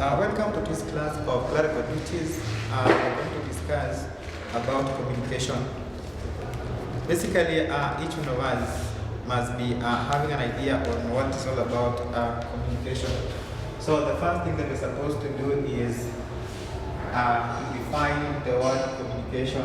Welcome to this class of clerical duties. We're going to discuss about communication. Basically, each one of us must be having an idea on what it's all about communication. So the first thing that we're supposed to do is to define the word communication.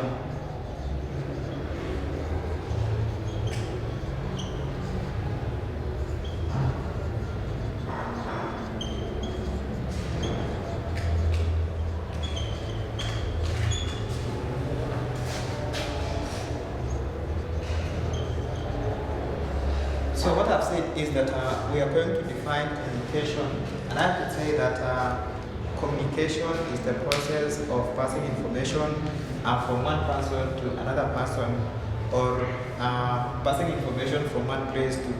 So what I've said is that we are going to define communication, and I could say that communication is the process of passing information from one person to another person, or passing information from one place to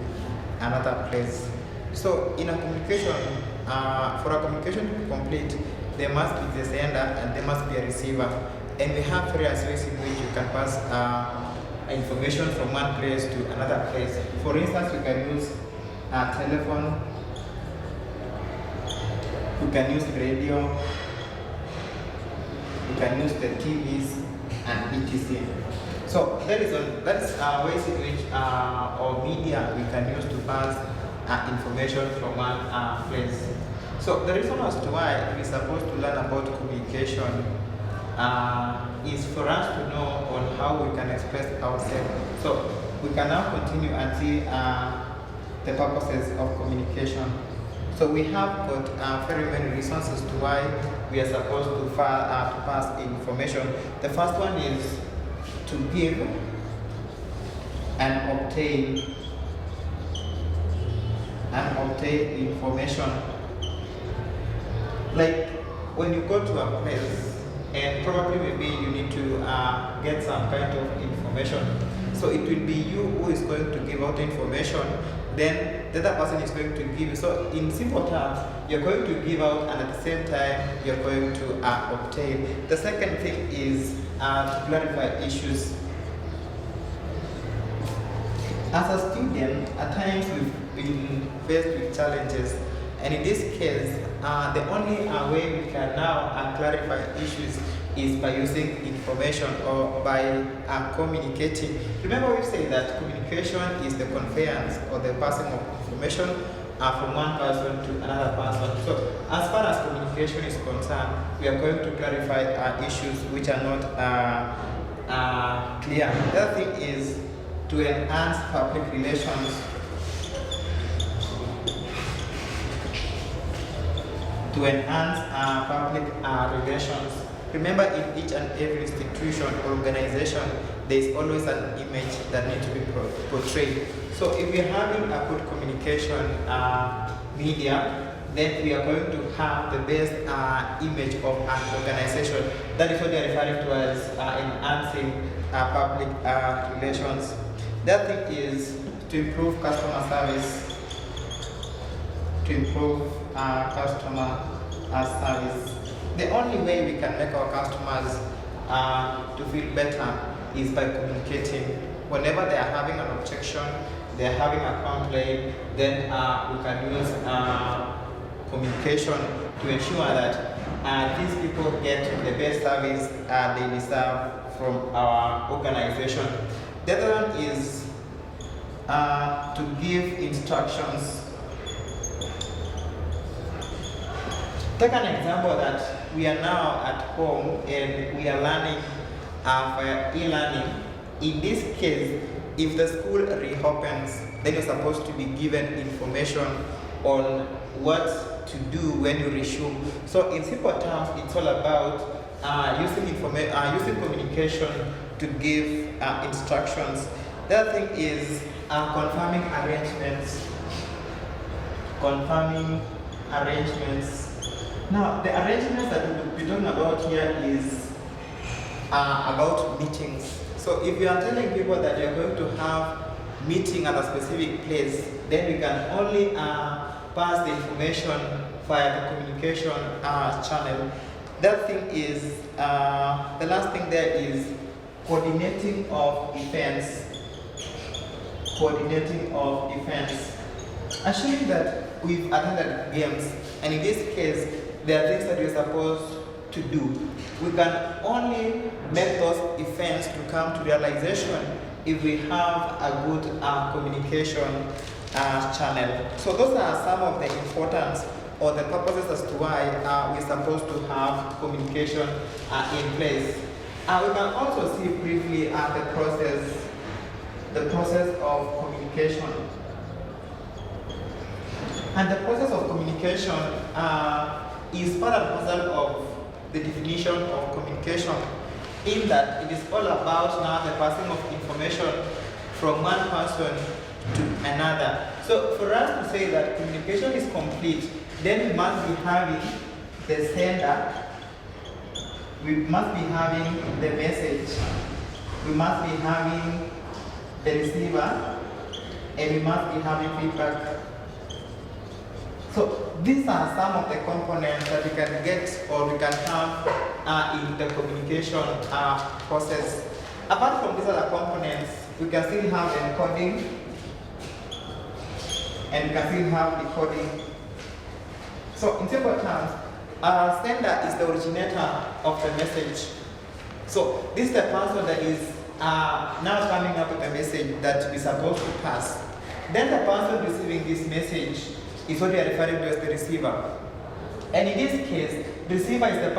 another place. So in a communication, for a communication to be complete, there must be the sender and there must be a receiver, and we have various ways in which you can pass information from one place to another place. For instance, you can use a telephone, you can use radio, you can use the TVs and etc. So that's ways in which or media we can use to pass information from one place. So the reason as to why we're supposed to learn about communication is for us to know on how we can express ourselves. So we can now continue and see the purposes of communication. So we have got very many reasons as to why we are supposed to pass information. The first one is to give and obtain information. Like when you go to a place, and probably maybe you need to get some kind of information. So it will be you who is going to give out information, then the other person is going to give you. So in simple terms, you're going to give out and at the same time you're going to obtain. The second thing is to clarify issues. As a student, at times we've been faced with challenges, and in this case, the only way we can now clarify issues is by using information or by communicating. Remember, we say that communication is the conveyance or the passing of information from one person to another person. So as far as communication is concerned, we are going to clarify issues which are not clear. The other thing is to enhance public relations. To enhance public relations. Remember, in each and every institution or organization, there is always an image that needs to be portrayed. So if we are having a good communication media, then we are going to have the best image of an organization. That is what they are referring to as enhancing public relations. The other thing is to improve customer service. To improve customer service. The only way we can make our customers to feel better is by communicating. Whenever they are having an objection, they are having a complaint, then we can use communication to ensure that these people get the best service they deserve from our organization. The other one is to give instructions. Take an example that we are now at home and we are learning via e-learning. In this case, if the school reopens, then you're supposed to be given information on what to do when you resume. So in simple terms, it's all about using communication to give instructions. The other thing is confirming arrangements. Now, the arrangements that we'll be talking about here is about meetings. So if you are telling people that you're going to have meeting at a specific place, then we can only pass the information via the communication channel. That thing is, the last thing there is coordinating of events. Assuming that we've attended games, and in this case, there are things that you're supposed to do. We can only make those events to come to realization if we have a good communication channel. So those are some of the importance or the purposes as to why we're supposed to have communication in place. We can also see briefly the process of communication. And the process of communication is part and parcel of the definition of communication, in that it is all about now the passing of information from one person to another. So for us to say that communication is complete, then we must be having the sender, we must be having the message, we must be having the receiver, and we must be having feedback. So these are some of the components that we can get or we can have in the communication process. Apart from these other components, we can still have encoding and we can still have decoding. So in simple terms, sender is the originator of the message. So this is the person that is now coming up with a message that we're supposed to pass. Then the person receiving this message is what we are referring to as the receiver. And in this case, the receiver is the person